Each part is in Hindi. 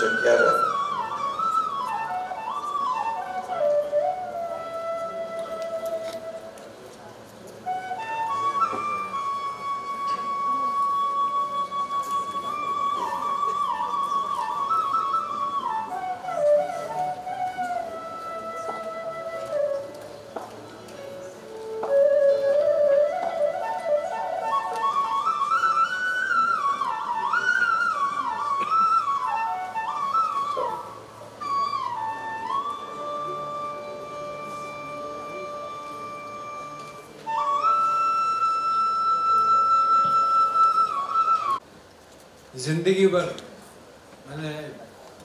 चेक किया जाए। जिंदगी भर मैंने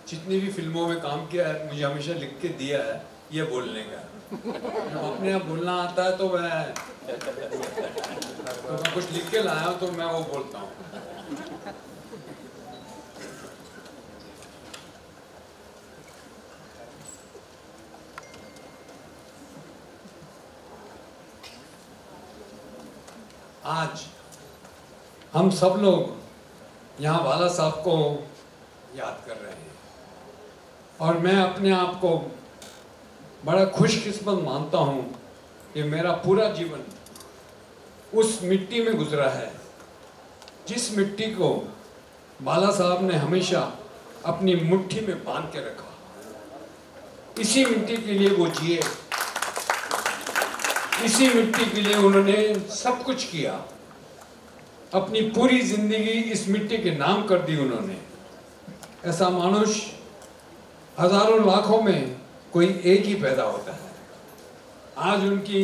जितनी भी फिल्मों में काम किया है मुझे हमेशा लिख के दिया है ये बोलने का। अपने आप बोलना आता है तो मैं कुछ लिख के लाया हूँ तो मैं वो बोलता हूँ। आज हम सब लोग यहाँ बाला साहब को याद कर रहे हैं और मैं अपने आप को बड़ा खुशकिस्मत मानता हूँ कि मेरा पूरा जीवन उस मिट्टी में गुजरा है जिस मिट्टी को बाला साहब ने हमेशा अपनी मुट्ठी में बांध के रखा। इसी मिट्टी के लिए वो जिए, इसी मिट्टी के लिए उन्होंने सब कुछ किया। अपनी पूरी जिंदगी इस मिट्टी के नाम कर दी उन्होंने। ऐसा मानुष हजारों लाखों में कोई एक ही पैदा होता है। आज उनकी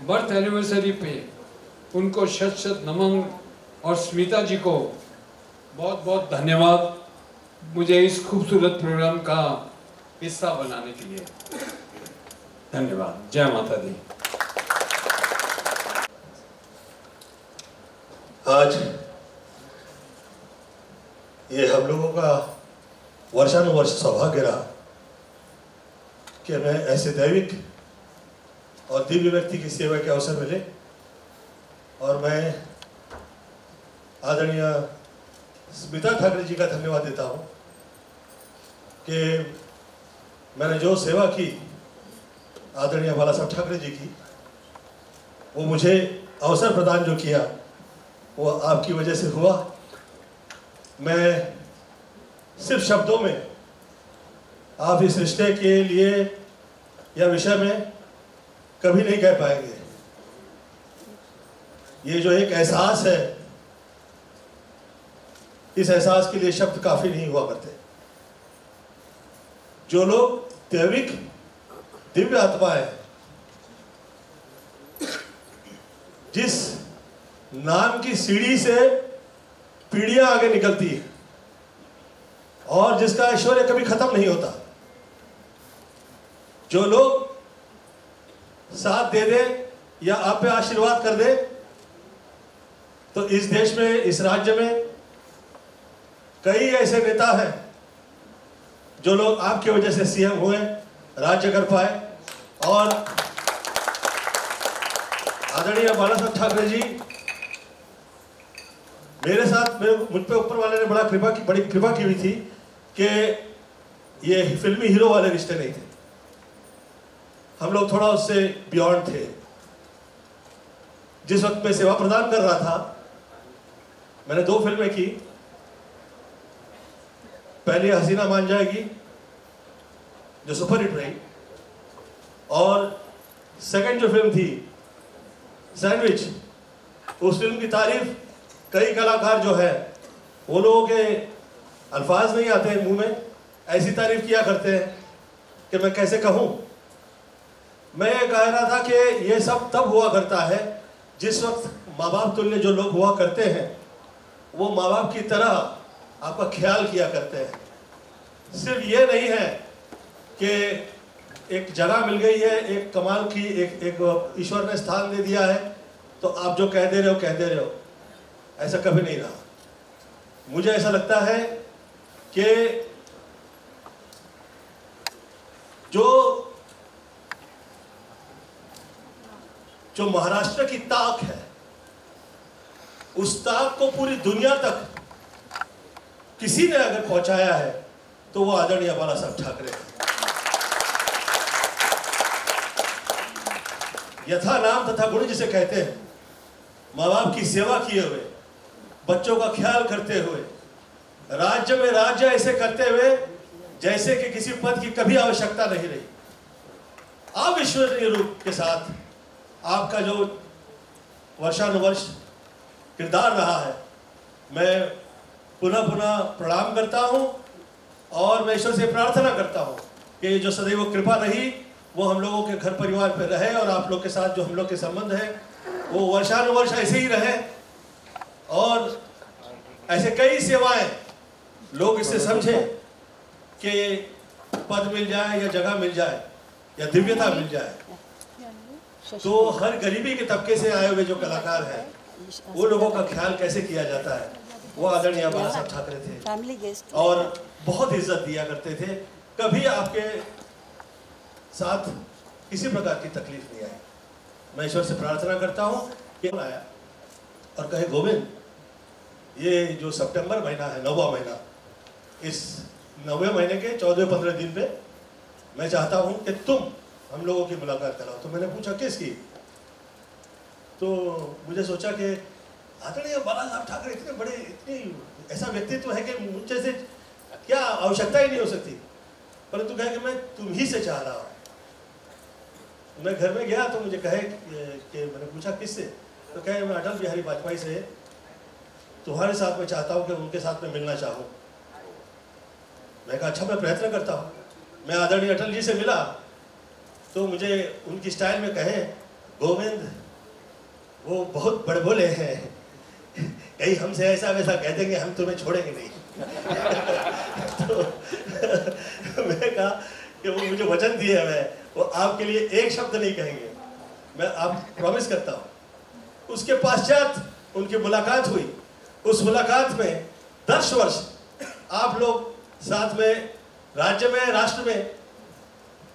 बर्थ एनिवर्सरी पे उनको शत शत नमन और स्मिता जी को बहुत बहुत धन्यवाद मुझे इस खूबसूरत प्रोग्राम का हिस्सा बनाने के लिए। धन्यवाद। जय माता दी। आज ये हम लोगों का वर्षानुवर्ष सौभाग्य रहा कि हमें ऐसे दैविक और दिव्य व्यक्ति की सेवा के अवसर मिले और मैं आदरणीय स्मिता ठाकरे जी का धन्यवाद देता हूँ कि मैंने जो सेवा की आदरणीय बाला साहब ठाकरे जी की, वो मुझे अवसर प्रदान जो किया वो आपकी वजह से हुआ। मैं सिर्फ शब्दों में आप इस रिश्ते के लिए या विषय में कभी नहीं कह पाएंगे। ये जो एक एहसास है, इस एहसास के लिए शब्द काफी नहीं हुआ करते। जो लोग दैविक दिव्य आत्मा है, जिस नाम की सीढ़ी से पीढ़ियां आगे निकलती है और जिसका ऐश्वर्य कभी खत्म नहीं होता, जो लोग साथ दे दे या आप पे आशीर्वाद कर दे, तो इस देश में, इस राज्य में कई ऐसे नेता हैं जो लोग आपकी वजह से सीएम हुए, राज्य कर पाए। और आदरणीय बाला साहब ठाकरे जी मेरे साथ, मुझ पे ऊपर वाले ने बड़ी कृपा की हुई थी कि ये फिल्मी हीरो वाले रिश्ते नहीं थे, हम लोग थोड़ा उससे बियॉन्ड थे। जिस वक्त मैं सेवा प्रदान कर रहा था, मैंने 2 फिल्में की। पहली हसीना मान जाएगी जो सुपरहिट रही, और सेकंड जो फिल्म थी सैंडविच, उस फिल्म की तारीफ कई कलाकार जो है वो लोगों के अल्फाज नहीं आते हैं मुंह में, ऐसी तारीफ किया करते हैं कि मैं कैसे कहूँ। मैं ये कह रहा था कि ये सब तब हुआ करता है जिस वक्त माँ बाप तुल्य जो लोग हुआ करते हैं वो माँ बाप की तरह आपका ख्याल किया करते हैं। सिर्फ ये नहीं है कि एक जगह मिल गई है, एक कमाल की एक ईश्वर ने स्थान दे दिया है तो आप जो कह दे रहे हो, ऐसा कभी नहीं रहा। मुझे ऐसा लगता है कि जो महाराष्ट्र की ताक है, उस ताक को पूरी दुनिया तक किसी ने अगर पहुंचाया है तो वो आदरणीय बाला साहब ठाकरे थे। यथा नाम तथा गुण जिसे कहते हैं, माँ बाप की सेवा किए हुए, बच्चों का ख्याल करते हुए, राज्य में राज्य ऐसे करते हुए जैसे कि किसी पद की कभी आवश्यकता नहीं रही। अविश्वसनीय रूप के साथ आपका जो वर्षानुवर्ष किरदार रहा है, मैं पुनः पुनः प्रणाम करता हूँ और मैं ईश्वर से प्रार्थना करता हूँ कि जो सदैव कृपा रही वो हम लोगों के घर परिवार पर रहे और आप लोग के साथ जो हम लोग के संबंध है वो वर्षानुवर्ष ऐसे ही रहे। और ऐसे कई सेवाएं लोग इससे समझे कि पद मिल जाए या जगह मिल जाए या दिव्यता मिल जाए, तो हर गरीबी के तबके से आए हुए जो कलाकार हैं वो लोगों का ख्याल कैसे किया जाता है, वो आदरणीय बाला साहब ठाकरे थे और बहुत इज्जत दिया करते थे। कभी आपके साथ किसी प्रकार की तकलीफ नहीं आई। मैं ईश्वर से प्रार्थना करता हूँ कि आया और कहे गोविंद, ये जो सितंबर महीना है, 9वां महीना, इस 9वें महीने के 14-15 दिन पे मैं चाहता हूँ कि तुम हम लोगों की मुलाकात कराओ। तो मैंने पूछा किसकी? तो मुझे सोचा कि आदरणीय बाला साहब ठाकरे इतने बड़े, इतनी ऐसा व्यक्तित्व है कि मुझे से क्या आवश्यकता ही नहीं हो सकती, परंतु कहे कि मैं तुम ही से चाह रहा हूँ। मैं घर में गया तो मुझे कहे कि मैंने पूछा किससे, तो कहे मैं अटल बिहारी वाजपेयी से तुम्हारे साथ में चाहता हूँ कि उनके साथ में मिलना चाहूँ। मैं कहा अच्छा, मैं प्रयत्न करता हूँ। मैं आदरणीय अटल जी से मिला तो मुझे उनकी स्टाइल में कहे, गोविंद वो बहुत बड़बोले हैं, कहीं हमसे ऐसा वैसा कह देंगे, हम तुम्हें छोड़ेंगे नहीं। तो मैं कहा कि वो मुझे वचन दिए हैं, वो आपके लिए एक शब्द नहीं कहेंगे, मैं आप प्रॉमिस करता हूँ। उसके पश्चात उनकी मुलाकात हुई। उस मुलाकात में 10 वर्ष आप लोग साथ में राज्य में, राष्ट्र में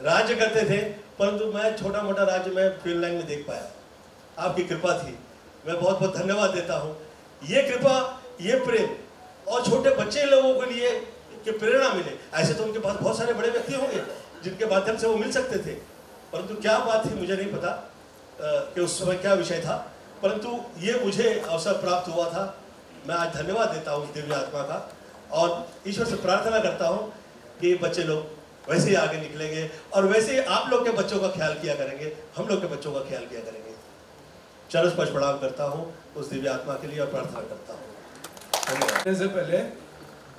राज्य करते थे, परंतु मैं छोटा मोटा राज्य में फील्ड लाइन में देख पाया। आपकी कृपा थी, मैं बहुत बहुत धन्यवाद देता हूँ। ये कृपा, ये प्रेम और छोटे बच्चे लोगों के लिए कि प्रेरणा मिले। ऐसे तो उनके पास बहुत सारे बड़े व्यक्ति होंगे जिनके माध्यम से वो मिल सकते थे, परंतु क्या बात थी मुझे नहीं पता कि उस समय क्या विषय था, परंतु ये मुझे अवसर प्राप्त हुआ था। मैं आज धन्यवाद देता हूँ उस दिव्य आत्मा का और ईश्वर से प्रार्थना करता हूँ कि बच्चे लोग वैसे ही आगे निकलेंगे और वैसे ही आप लोग के बच्चों का ख्याल किया करेंगे, हम लोग के बच्चों का ख्याल किया करेंगे। चरण स्पर्श प्रणाम करता हूँ उस दिव्य आत्मा के लिए और प्रार्थना करता हूँ। धन्यवाद। से पहले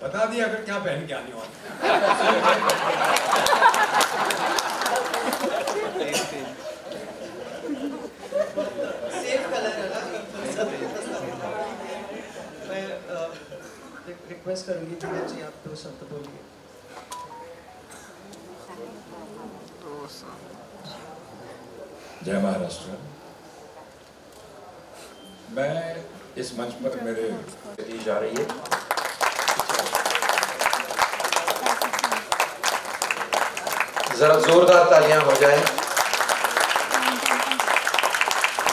बता दिया अगर क्या पहन के आने वाले। मैं रिक्वेस्ट करूंगी कि जी आप 2 शब्द बोलिए। जय महाराष्ट्र। मैं इस मंच पर मेरे दी जा रही है। जरा जोरदार तालियां हो जाए।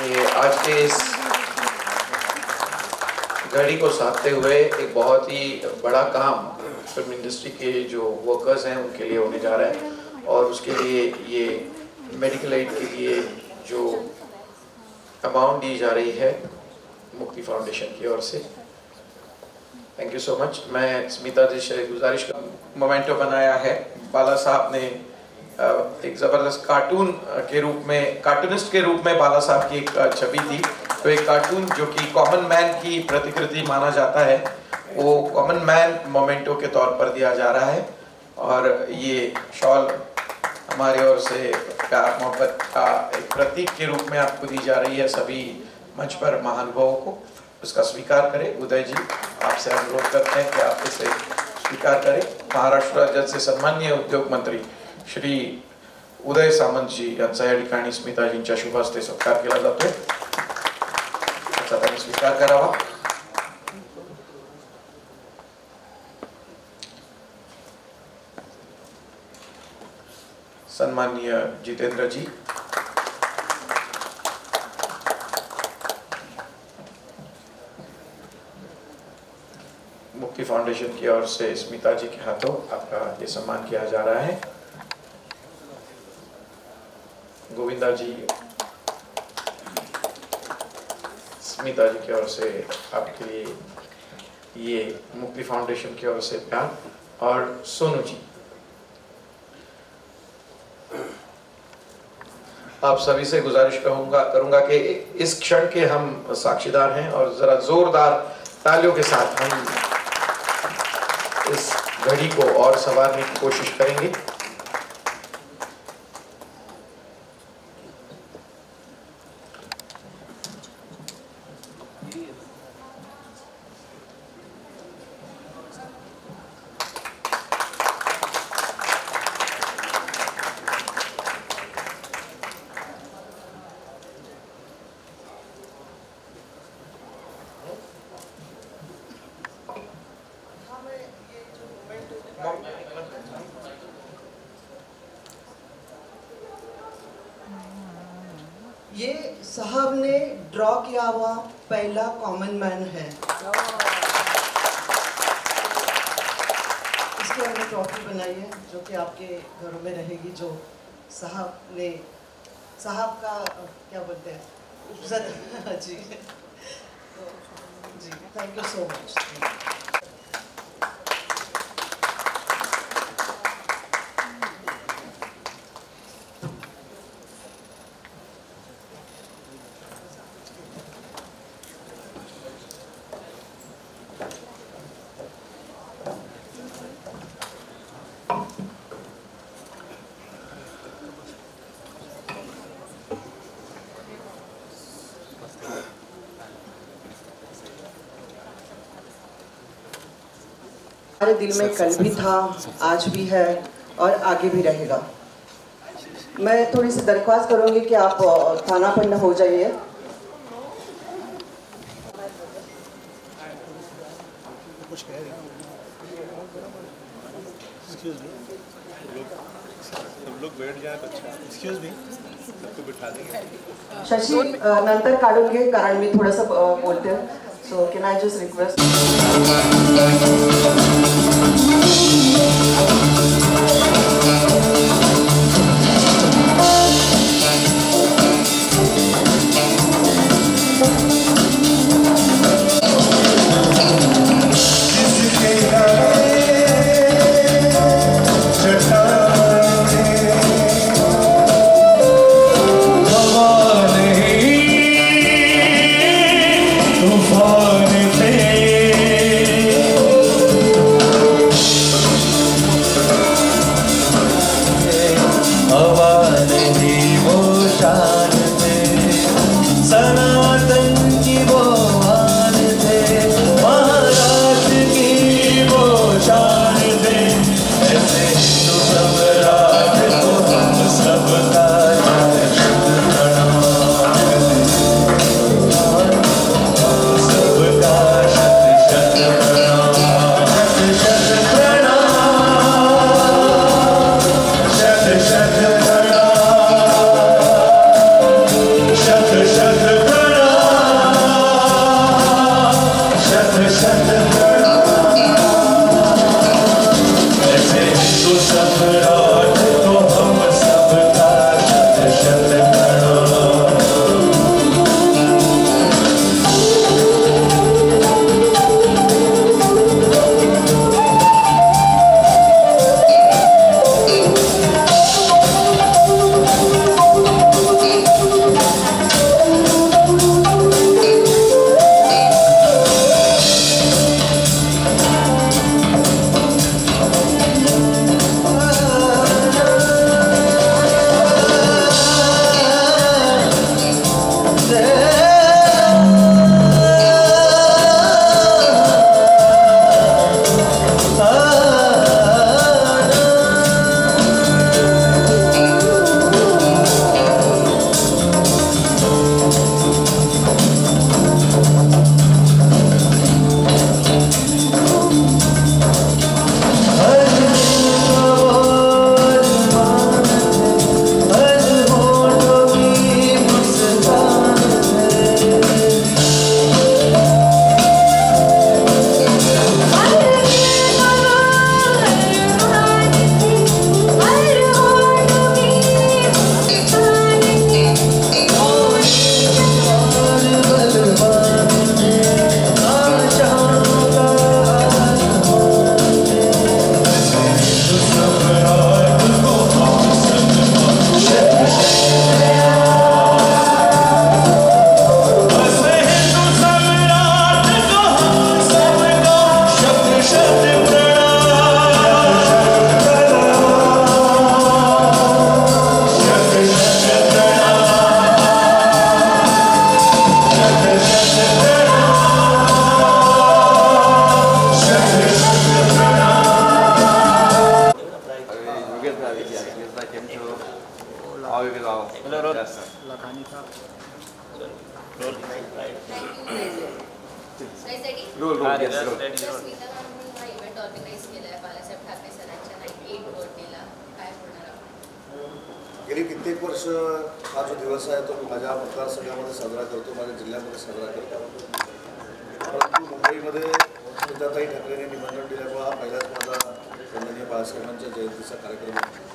ये आज के इस घड़ी को साधते हुए एक बहुत ही बड़ा काम फिल्म इंडस्ट्री के जो वर्कर्स हैं उनके लिए होने जा रहा है और उसके लिए ये मेडिकल एड के लिए जो अमाउंट दी जा रही है मुक्ति फाउंडेशन की ओर से, थैंक यू सो मच। मैं स्मिता जी से गुजारिश का मोमेंटो बनाया है। बाला साहब ने एक ज़बरदस्त कार्टून के रूप में, कार्टूनिस्ट के रूप में बाला साहब की एक छवि थी, तो एक कार्टून जो कि कॉमन मैन की प्रतिकृति माना जाता है वो कॉमन मैन मोमेंटो के तौर पर दिया जा रहा है और ये शॉल हमारे ओर से प्यार मोहब्बत का एक प्रतीक के रूप में आपको दी जा रही है। सभी मंच पर महानुभावों को उसका स्वीकार करें। उदय जी, आपसे अनुरोध करते हैं कि आप इसे स्वीकार करें। महाराष्ट्र राज्याचे सन्माननीय उद्योग मंत्री श्री उदय सामंत जी यांचा या ठिकाणी स्मिताजींच्या शुभ हस्ते सत्कार केला जातो, त्याचा त्यांनी स्वीकार करावा। सन्माननीय जितेंद्र जी, मुक्ति फाउंडेशन की ओर से स्मिता जी के हाथों आपका ये सम्मान किया जा रहा है। गोविंदा जी, स्मिता जी की ओर से आपके लिए ये मुक्ति फाउंडेशन की ओर से प्यार। और सोनू जी, आप सभी से गुजारिश करूंगा कि इस क्षण के हम साक्षीदार हैं और जरा जोरदार तालियों के साथ हम इस घड़ी को और संवारने की कोशिश करेंगे। ये साहब ने ड्रॉ किया हुआ पहला कॉमन मैन है। इसके हमने ट्रॉफी बनाई है जो कि आपके घरों में रहेगी, जो साहब का क्या बोलते हैं उपजत जी। जी थैंक यू सो मच। हमारे दिल में कल भी था, आज भी है और आगे भी रहेगा। मैं थोड़ी सी दरख्वास्त करूंगी कि आप थानापन्न हो जाइए। कुछ कह रहे सब लोग बैठ जाए तो अच्छा। एक्सक्यूज मी, सबको बिठा देंगे। शशि नंतर काढूंगे कारण मी थोडंसं बोलते, so can I just request. Now it is all. Yes, sir. Lakhani था Roll, yes, roll. स्मिता मॅमनी हा इव्हेंट ऑर्गनाईज केला आहे बाळासाहेब ठाकरे सरांच्या 98 बर्थडेला. काय होणार आहे? गेली कित्येक वर्ष हा जो दिवस आहे तो माझ्या मतदारसंघामध्ये साजरा करतो, माझ्या जिल्ह्यामध्ये साजरा करतो. परंतु मुंबईमध्ये स्मिताताई ठाकरेंनी निमंत्रण दिल्यामुळे हा पहिलाच माझा वंदनीय बाळासाहेबांच्या जयंतीचा कार्यक्रम आहे.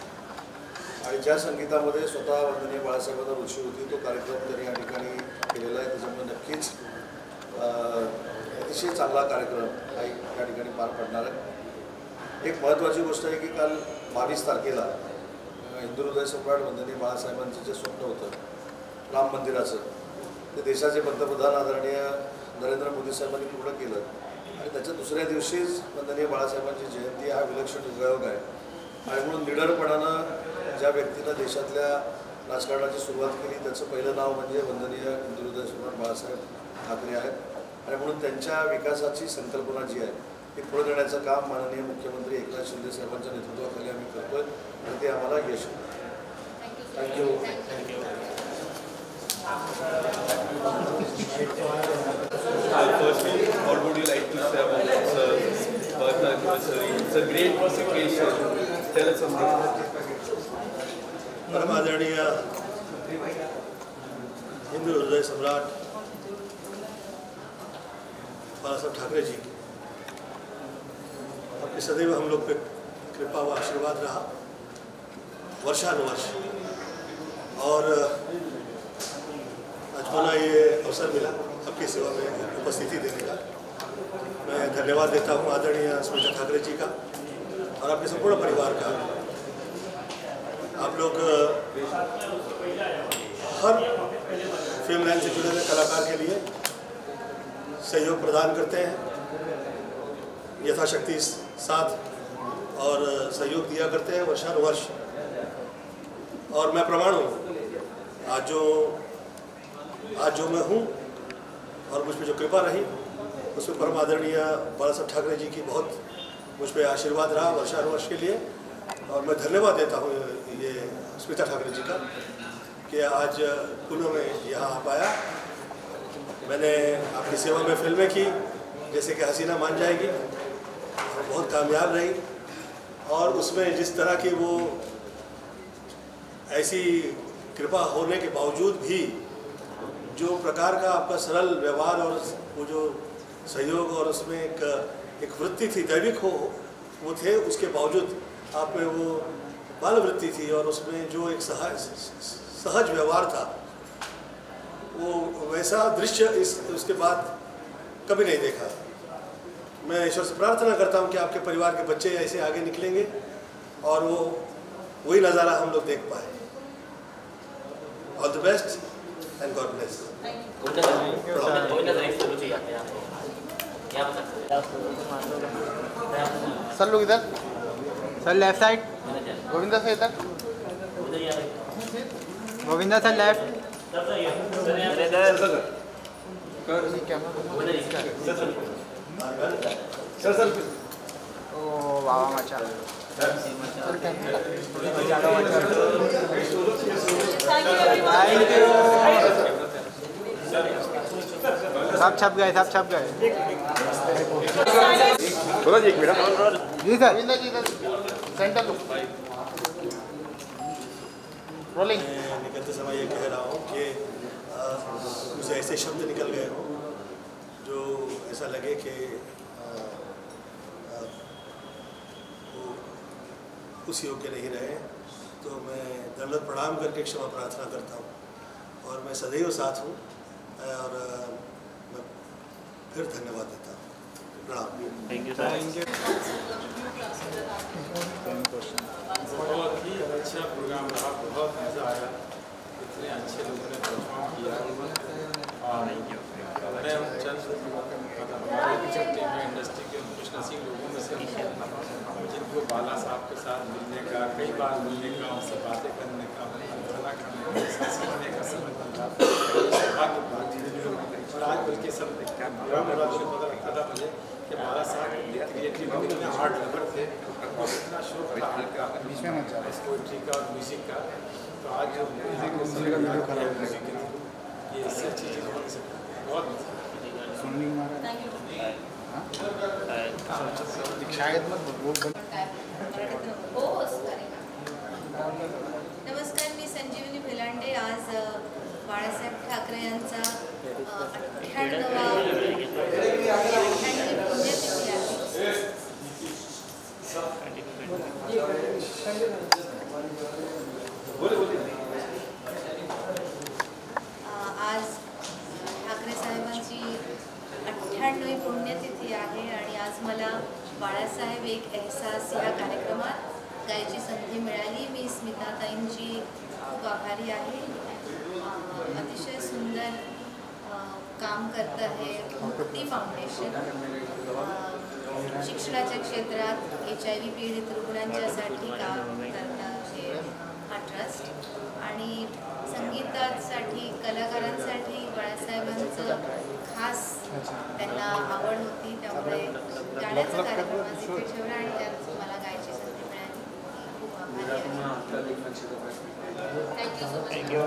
आणि ज्या संगीतामध्ये स्वतः वंदनीय बाळासाहेबांना रुची होती तो कार्यक्रम त्यांनी या ठिकाणी केलेला आहे. त्याच्यामुळे नक्कीच अतिशय चांगला कार्यक्रम हा या ठिकाणी पार पडणार आहे. एक महत्त्वाची गोष्ट आहे की काल 22 तारखेला हिंदू हृदय सम्राट वंदनीय बाळासाहेबांचं जे स्वप्न होतं राम मंदिराचं, ते देशाचे पंतप्रधान आदरणीय नरेंद्र मोदी साहेबांनी पूर्ण केलं. आणि त्याच्या दुसऱ्या दिवशीच वंदनीय बाळासाहेबांची जयंती हा विलक्षण योगायोग आहे. आणि म्हणून निडरपणानं ज्या व्यक्तीनं देशातल्या राजकारणाची सुरुवात केली त्याचं पहिलं नाव म्हणजे वंदनीय हिंदू हृदय सम्राट बाळासाहेब ठाकरे आहेत. आणि म्हणून त्यांच्या विकासाची संकल्पना जी आहे ती पुढे नेण्याचं काम माननीय मुख्यमंत्री एकनाथ शिंदे साहेबांच्या नेतृत्वाखाली आम्ही करतोय आणि ते आम्हाला यश thank you. Firstly, what would you like to say about this birth anniversary? It's a great occasion. Tell us something. परम आदरणीय हिंदू हृदय सम्राट बाळासाहेब ठाकरे जी, आपकी सदैव हम लोग पे कृपा व आशीर्वाद रहा वर्षानुवर्ष. और आज पुनः ये अवसर मिला आपकी सेवा में उपस्थिति देने का. मैं धन्यवाद देता हूँ आदरणीय स्मिता ठाकरे जी का और आपके संपूर्ण परिवार का. आप लोग हर फिल्म लाइन से जुड़े हुए कलाकार के लिए सहयोग प्रदान करते हैं, यथाशक्ति साथ और सहयोग दिया करते हैं वर्षानुवर्ष. और मैं प्रमाण हूँ आज जो मैं हूँ और मुझ पर जो कृपा रही उसमें परम आदरणीय बाळासाहेब ठाकरे जी की बहुत मुझ पर आशीर्वाद रहा वर्षानुवर्ष के लिए. और मैं धन्यवाद देता हूँ ये स्मिता ठाकरे जी का कि आज पुनः मैं यहाँ आ पाया. मैंने आपकी सेवा में फिल्में की जैसे कि हसीना मान जाएगी, बहुत कामयाब रही. और उसमें जिस तरह की वो ऐसी कृपा होने के बावजूद भी जो प्रकार का आपका सरल व्यवहार और वो जो सहयोग और उसमें एक वृत्ति थी दैविक वो थे, उसके बावजूद आप में वो बाल वृत्ति थी और उसमें जो एक सहज व्यवहार था, वो वैसा दृश्य उसके बाद कभी नहीं देखा. मैं ईश्वर से प्रार्थना करता हूँ कि आपके परिवार के बच्चे ऐसे आगे निकलेंगे और वही नज़ारा हम लोग देख पाए. All the best and God bless. Sir लोग इधर, sir left side, Govinda sir इधर, गोविंदा सर लेफ्ट. ओ बाबा मचा थैंक यू. सब छप गए. बोलो जी एक मिनट. जी सर. गोविंदा जी इधर सेंटर लुक रोलिंग. निकलते समय ये कह रहा हूँ कि मुझे ऐसे शब्द निकल गए हों जो ऐसा लगे कि वो उस योग्य नहीं रहे, तो मैं दंडवत प्रणाम करके क्षमा प्रार्थना करता हूँ. और मैं सदैव साथ हूँ और मैं फिर धन्यवाद देता हूँ. प्रणाम. Thank you. बहुत ही अच्छा प्रोग्राम रहा, बहुत मज़ा आया, इतने अच्छे लोगों ने परफॉर्म किया. और मैं चंद हमारे टीम में इंडस्ट्री के कुछ नसीब लोगों में से जिनको बाला साहब के साथ मिलने का, कई बार मिलने का, उनसे बातें करने का, खाना खाने का, सीखने का समय मिला. और आज बल्कि सब पता लगता था मुझे कि बाला साहब क्रिएटिव इतने हार्ड लवर थे और इतना शौक था का, पोइट्री का और म्यूज़िक का। तो आज जो म्यूज़िक ये इससे अच्छी चीज़ हो नहीं सकती। बहुत नमस्कार, मी संजीवनी भिलांडे. आज बाळासाहेब ठाकरे यांचा 98वी पुण्यतिथी आज ठाकरे साहेबांची 98वी पुण्यतिथी आहे आणि आज मला बाळासाहेब एक एहसास या कार्यक्रमात गायची संधी मिळाली. मी स्मिताताईंची खूप आभारी आहे. अतिशय सुंदर काम करत आहे मुक्ती फाउंडेशन. शिक्षणाच्या क्षेत्रात HIV पीडित रुग्णांच्यासाठी काम करत आहे हा ट्रस्ट. आणि संगीतासाठी कलाकारांसाठी बाळासाहेबांचं खास त्यांना आवड होती, त्यामुळे गाण्याचा कार्यक्रम तिथे ठेवला आणि त्यात मला गायची संधी मिळाली. खूप आभारी आहे. Thank you so much. थँक्यू.